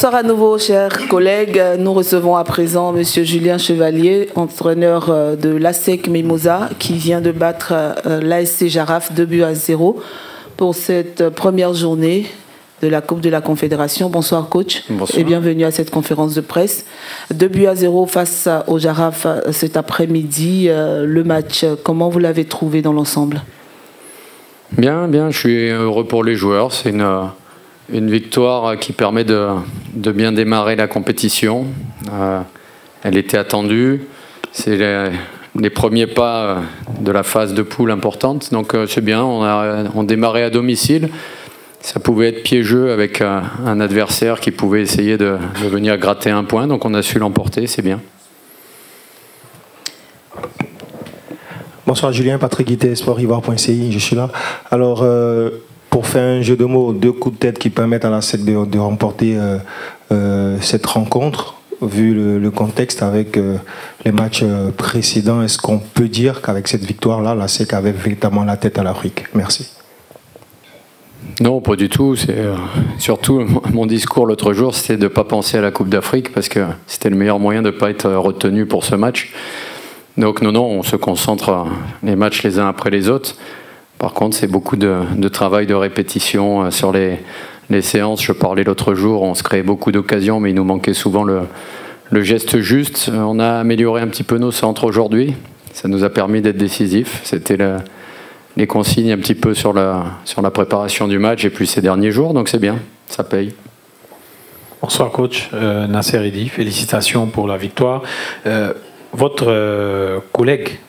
Bonsoir à nouveau, chers collègues. Nous recevons à présent M. Julien Chevalier, entraîneur de l'ASEC Mimosa, qui vient de battre l'ASC Jaraaf 2-0 pour cette première journée de la Coupe de la Confédération. Bonsoir, coach. Bonsoir. Et bienvenue à cette conférence de presse. 2-0 face au Jaraaf cet après-midi. Le match, comment vous l'avez trouvé dans l'ensemble? Bien, bien. Je suis heureux pour les joueurs. C'est une victoire qui permet de bien démarrer la compétition. Elle était attendue. C'est les premiers pas de la phase de poule importante. Donc c'est bien. On démarrait à domicile. Ça pouvait être piégeux avec un adversaire qui pouvait essayer de venir gratter un point. Donc on a su l'emporter. C'est bien. Bonsoir Julien, Patrick Guité, sportivoire.ci, je suis là. Alors, pour faire un jeu de mots, 2 coups de tête qui permettent à la SEC de remporter cette rencontre, vu le contexte avec les matchs précédents, est-ce qu'on peut dire qu'avec cette victoire-là, la SEC avait véritablement la tête à l'Afrique? Merci. Non, pas du tout. Surtout, mon discours l'autre jour, c'était de ne pas penser à la Coupe d'Afrique, parce que c'était le meilleur moyen de ne pas être retenu pour ce match. Donc non, on se concentre les matchs les uns après les autres. Par contre, c'est beaucoup de travail de répétition sur les séances. Je parlais l'autre jour, on se créait beaucoup d'occasions, mais il nous manquait souvent le geste juste. On a amélioré un petit peu nos centres aujourd'hui. Ça nous a permis d'être décisifs. C'était les consignes un petit peu sur la préparation du match et puis ces derniers jours. Donc c'est bien, ça paye. Bonsoir coach, Nasser Eddy, félicitations pour la victoire. Votre collègue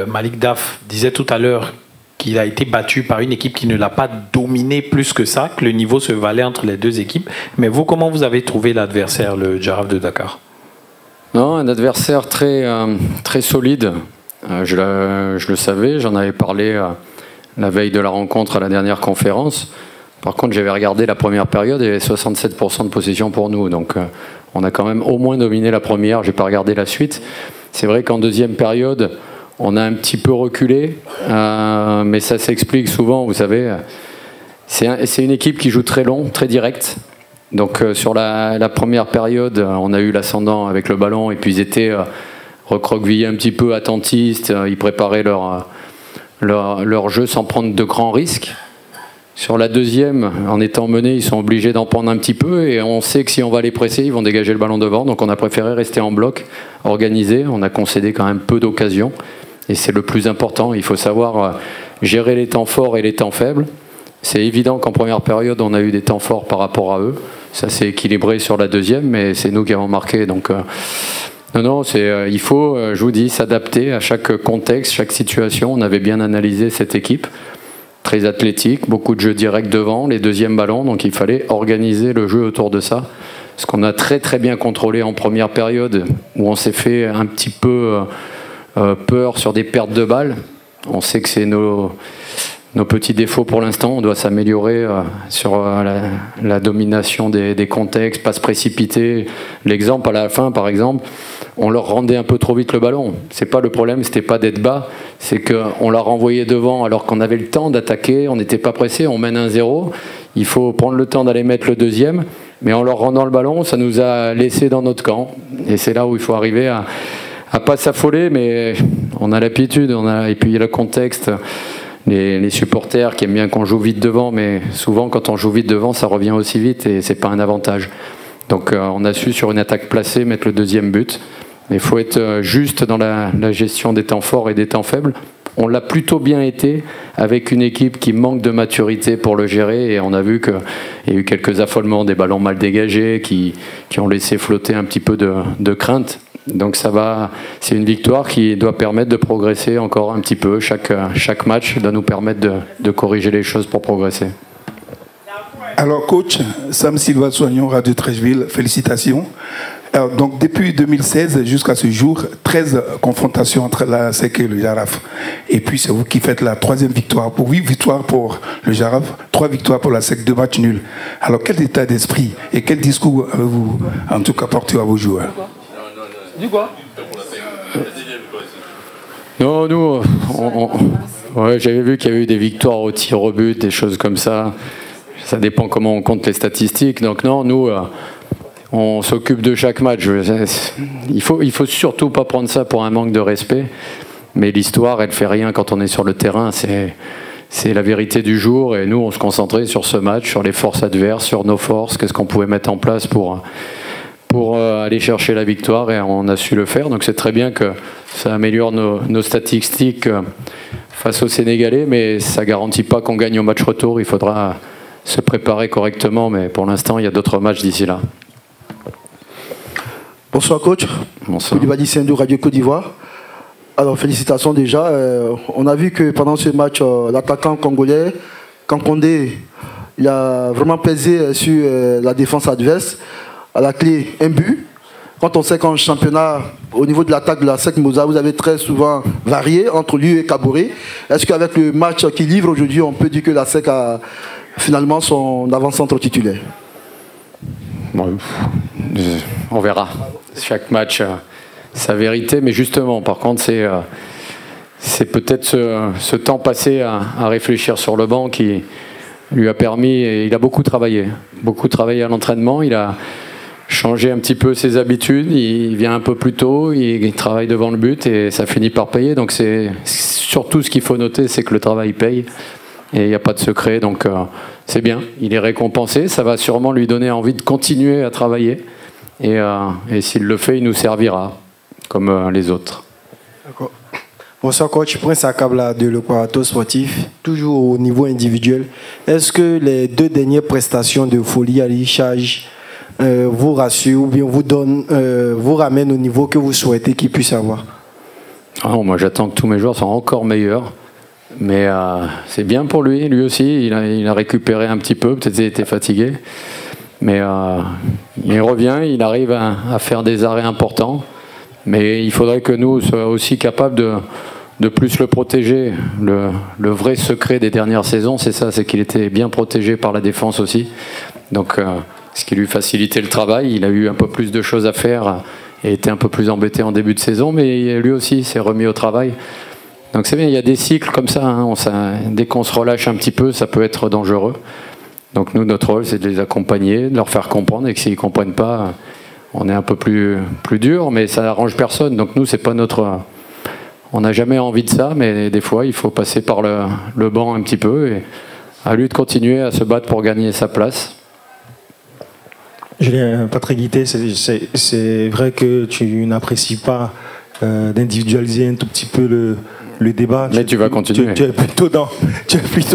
Malik Daf disait tout à l'heure qu'il a été battu par une équipe qui ne l'a pas dominé plus que ça, que le niveau se valait entre les deux équipes. Mais vous, comment vous avez trouvé l'adversaire, le Jaraaf de Dakar? Non, un adversaire très solide. Je le savais, j'en avais parlé la veille de la rencontre à la dernière conférence. Par contre, j'avais regardé la première période et il y avait 67% de possession pour nous. Donc on a quand même au moins dominé la première, je n'ai pas regardé la suite. C'est vrai qu'en deuxième période, on a un petit peu reculé, mais ça s'explique souvent, vous savez. C'est une équipe qui joue très long, très direct. Donc sur la première période, on a eu l'ascendant avec le ballon, et puis ils étaient recroquevillés un petit peu, attentistes, ils préparaient leur jeu sans prendre de grands risques. Sur la deuxième, en étant menés, ils sont obligés d'en prendre un petit peu et on sait que si on va les presser, ils vont dégager le ballon devant. Donc on a préféré rester en bloc, organisé. On a concédé quand même peu d'occasions et c'est le plus important. Il faut savoir gérer les temps forts et les temps faibles. C'est évident qu'en première période, on a eu des temps forts par rapport à eux. Ça s'est équilibré sur la deuxième, mais c'est nous qui avons marqué. Donc non, il faut, je vous dis, s'adapter à chaque contexte, chaque situation. On avait bien analysé cette équipe. Très athlétique, beaucoup de jeux directs devant, les deuxièmes ballons, donc il fallait organiser le jeu autour de ça. Ce qu'on a très bien contrôlé en première période, où on s'est fait un petit peu peur sur des pertes de balles. On sait que c'est nos petits défauts pour l'instant, on doit s'améliorer sur la domination des contextes, pas se précipiter. L'exemple à la fin, par exemple, on leur rendait un peu trop vite le ballon. C'est pas le problème, c'était pas d'être bas, c'est qu'on l'a renvoyé devant alors qu'on avait le temps d'attaquer, on n'était pas pressé, on mène 1-0, il faut prendre le temps d'aller mettre le deuxième, mais en leur rendant le ballon, ça nous a laissé dans notre camp. Et c'est là où il faut arriver à pas s'affoler, mais on a l'habitude, et puis il y a le contexte, les supporters qui aiment bien qu'on joue vite devant, mais souvent quand on joue vite devant, ça revient aussi vite et c'est pas un avantage. Donc on a su sur une attaque placée mettre le deuxième but. Il faut être juste dans la gestion des temps forts et des temps faibles. On l'a plutôt bien été avec une équipe qui manque de maturité pour le gérer et on a vu qu'il y a eu quelques affolements, des ballons mal dégagés qui ont laissé flotter un petit peu de crainte. Donc ça va, c'est une victoire qui doit permettre de progresser encore un petit peu. Chaque match doit nous permettre de corriger les choses pour progresser. Alors coach, Sam Silva Soignon, Radio Trècheville, félicitations. Alors, donc depuis 2016 jusqu'à ce jour, 13 confrontations entre la SEC et le Jaraaf. Et puis c'est vous qui faites la 3e victoire. 8 victoires pour le Jaraaf, 3 victoires pour la SEC, 2 matchs nuls. Alors quel état d'esprit et quel discours avez-vous en tout cas porté à vos joueurs? Du quoi? Non, nous, j'avais vu qu'il y avait eu des victoires au tir au but, des choses comme ça. Ça dépend comment on compte les statistiques. Donc non, nous, on s'occupe de chaque match. Il faut surtout pas prendre ça pour un manque de respect. Mais l'histoire, elle fait rien quand on est sur le terrain. C'est la vérité du jour. Et nous, on se concentrait sur ce match, sur les forces adverses, sur nos forces, qu'est-ce qu'on pouvait mettre en place pour aller chercher la victoire. Et on a su le faire. Donc c'est très bien que ça améliore nos statistiques face aux Sénégalais. Mais ça garantit pas qu'on gagne au match retour. Il faudra se préparer correctement. Mais pour l'instant, il y a d'autres matchs d'ici là. Bonsoir coach. Bonsoir. Koulibaly Sendou, Radio Côte d'Ivoire. Alors félicitations déjà. On a vu que pendant ce match, l'attaquant congolais, Kankondé, il a vraiment pesé sur la défense adverse. À la clé, un but. Quand on sait qu'en championnat, au niveau de l'attaque de la SEC Mimosa, vous avez très souvent varié entre lui et Kaboré. Est-ce qu'avec le match qu'il livre aujourd'hui, on peut dire que la SEC a finalement son avant-centre titulaire? Bon, on verra. Chaque match sa vérité, mais justement, par contre, c'est peut-être ce temps passé à réfléchir sur le banc qui lui a permis, et il a beaucoup travaillé à l'entraînement, il a changé un petit peu ses habitudes, il vient un peu plus tôt, il travaille devant le but et ça finit par payer. Donc c'est surtout ce qu'il faut noter, c'est que le travail paye et il n'y a pas de secret. Donc c'est bien, il est récompensé, ça va sûrement lui donner envie de continuer à travailler et s'il le fait, il nous servira comme les autres. D'accord. Bonsoir coach, Prince Akabla de l'Opérateur Sportif, toujours au niveau individuel. Est-ce que les 2 dernières prestations de Folie Ali Charge vous rassurent ou bien vous ramènent au niveau que vous souhaitez qu'ils puissent avoir? Moi j'attends que tous mes joueurs soient encore meilleurs, mais c'est bien pour lui aussi, il a récupéré un petit peu, peut-être qu'il était fatigué, mais il revient, il arrive à faire des arrêts importants. Mais il faudrait que nous soyons aussi capables de plus le protéger. Le vrai secret des dernières saisons, c'est ça, c'est qu'il était bien protégé par la défense aussi. Donc, ce qui lui facilitait le travail. Il a eu un peu plus de choses à faire et était un peu plus embêté en début de saison, mais lui aussi s'est remis au travail. Donc c'est bien, il y a des cycles comme ça, hein. Dès qu'on se relâche un petit peu, ça peut être dangereux. Donc nous, notre rôle, c'est de les accompagner, de leur faire comprendre, et que s'ils ne comprennent pas, on est un peu plus dur, mais ça n'arrange personne. Donc nous, c'est pas notre... On n'a jamais envie de ça, mais des fois, il faut passer par le banc un petit peu, et à lui de continuer à se battre pour gagner sa place. Julien, Patrick Guité, c'est vrai que tu n'apprécies pas d'individualiser un tout petit peu le débat. Mais tu vas continuer. Tu es plutôt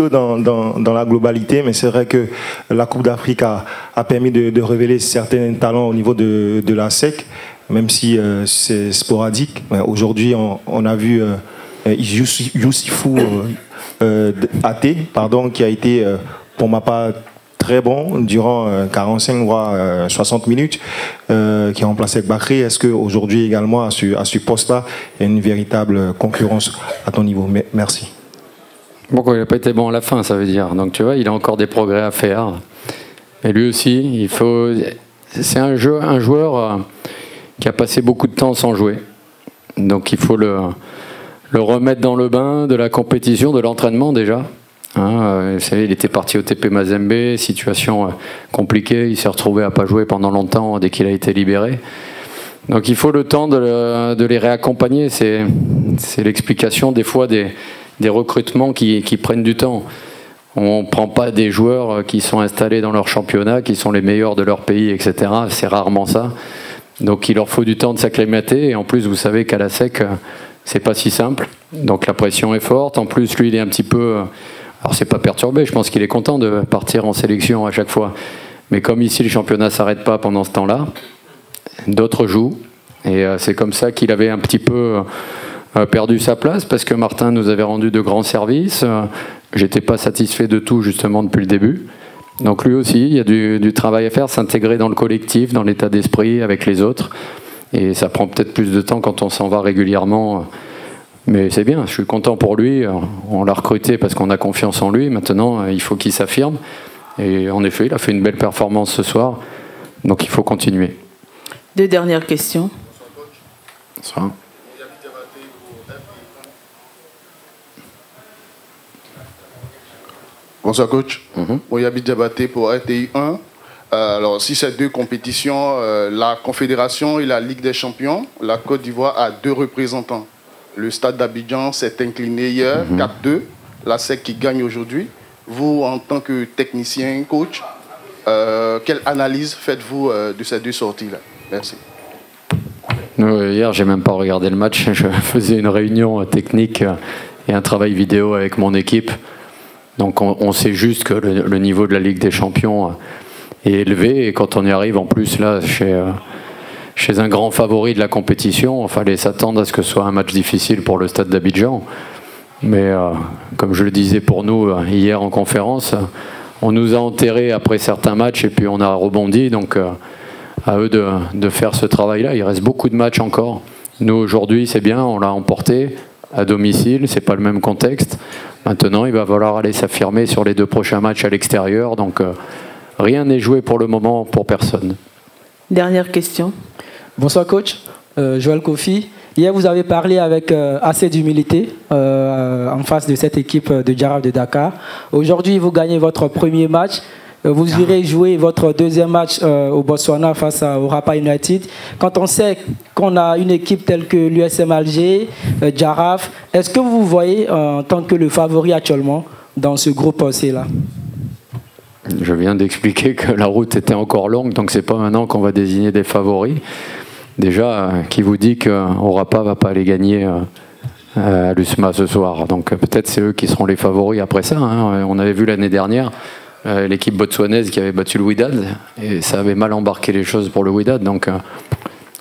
dans la globalité, mais c'est vrai que la Coupe d'Afrique a permis de révéler certains talents au niveau de la SEC, même si c'est sporadique. Aujourd'hui, on a vu Youssifou Até, qui a été, pour ma part, très bon durant 45 voire 60 minutes, qui a remplacé Bakri. Est-ce qu'aujourd'hui également, à ce poste-là, il y a une véritable concurrence à ton niveau? Merci. Bon, il n'a pas été bon à la fin, ça veut dire. Donc tu vois, il a encore des progrès à faire. Et lui aussi, c'est un joueur qui a passé beaucoup de temps sans jouer. Donc il faut le remettre dans le bain de la compétition, de l'entraînement déjà. Vous savez, il était parti au TP Mazembe, situation compliquée, il s'est retrouvé à pas jouer pendant longtemps dès qu'il a été libéré. Donc il faut le temps de les réaccompagner, c'est l'explication des fois des recrutements qui prennent du temps. On ne prend pas des joueurs qui sont installés dans leur championnat, qui sont les meilleurs de leur pays, etc. C'est rarement ça. Donc il leur faut du temps de s'acclimater, et en plus vous savez qu'à la SEC, c'est pas si simple. Donc la pression est forte, en plus lui il est un petit peu... Alors c'est pas perturbé, je pense qu'il est content de partir en sélection à chaque fois. Mais comme ici le championnat s'arrête pas pendant ce temps-là, d'autres jouent. Et c'est comme ça qu'il avait un petit peu perdu sa place, parce que Martin nous avait rendu de grands services. J'étais pas satisfait de tout justement depuis le début. Donc lui aussi, il y a du travail à faire, s'intégrer dans le collectif, dans l'état d'esprit avec les autres. Et ça prend peut-être plus de temps quand on s'en va régulièrement. Mais c'est bien, je suis content pour lui. On l'a recruté parce qu'on a confiance en lui. Maintenant, il faut qu'il s'affirme. Et en effet, il a fait une belle performance ce soir. Donc il faut continuer. 2 dernières questions. Bonsoir. Bonsoir coach. Moyabi Diabaté pour RTI 1. Alors, si ces deux compétitions, la Confédération et la Ligue des Champions, la Côte d'Ivoire a 2 représentants. Le Stade d'Abidjan s'est incliné hier, 4-2. La SEC qui gagne aujourd'hui. Vous, en tant que technicien, coach, quelle analyse faites-vous de ces 2 sorties-là? Merci. Hier, j'ai même pas regardé le match. Je faisais une réunion technique et un travail vidéo avec mon équipe. Donc, on sait juste que le niveau de la Ligue des Champions est élevé. Et quand on y arrive, en plus, là, chez un grand favori de la compétition, il fallait s'attendre à ce que ce soit un match difficile pour le Stade d'Abidjan. Mais comme je le disais pour nous hier en conférence, on nous a enterrés après certains matchs et puis on a rebondi. Donc, à eux de faire ce travail-là. Il reste beaucoup de matchs encore. Nous, aujourd'hui, c'est bien, on l'a emporté à domicile, c'est pas le même contexte. Maintenant, il va falloir aller s'affirmer sur les 2 prochains matchs à l'extérieur. Donc, rien n'est joué pour le moment pour personne. Dernière question. Bonsoir coach, Joël Kofi. Hier, vous avez parlé avec assez d'humilité en face de cette équipe de Jaraaf de Dakar. Aujourd'hui, vous gagnez votre premier match. Vous irez jouer votre 2e match au Botswana face au Rapa United. Quand on sait qu'on a une équipe telle que l'USM Alger, Jaraaf, est-ce que vous voyez en tant que le favori actuellement dans ce groupe C-là? Je viens d'expliquer que la route était encore longue, donc c'est pas maintenant qu'on va désigner des favoris. Déjà, qui vous dit qu'au Rapa va pas aller gagner à l'USMA ce soir? Donc peut-être c'est eux qui seront les favoris après ça. Hein. On avait vu l'année dernière l'équipe botswanaise qui avait battu le Wydad et ça avait mal embarqué les choses pour le Wydad. Donc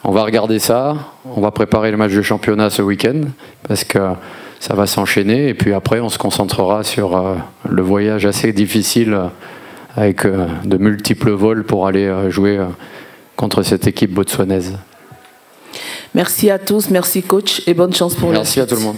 on va regarder ça, on va préparer le match de championnat ce week-end parce que ça va s'enchaîner et puis après on se concentrera sur le voyage assez difficile avec de multiples vols pour aller jouer contre cette équipe botswanaise. Merci à tous, merci coach et bonne chance pour la suite. Merci à tout le monde.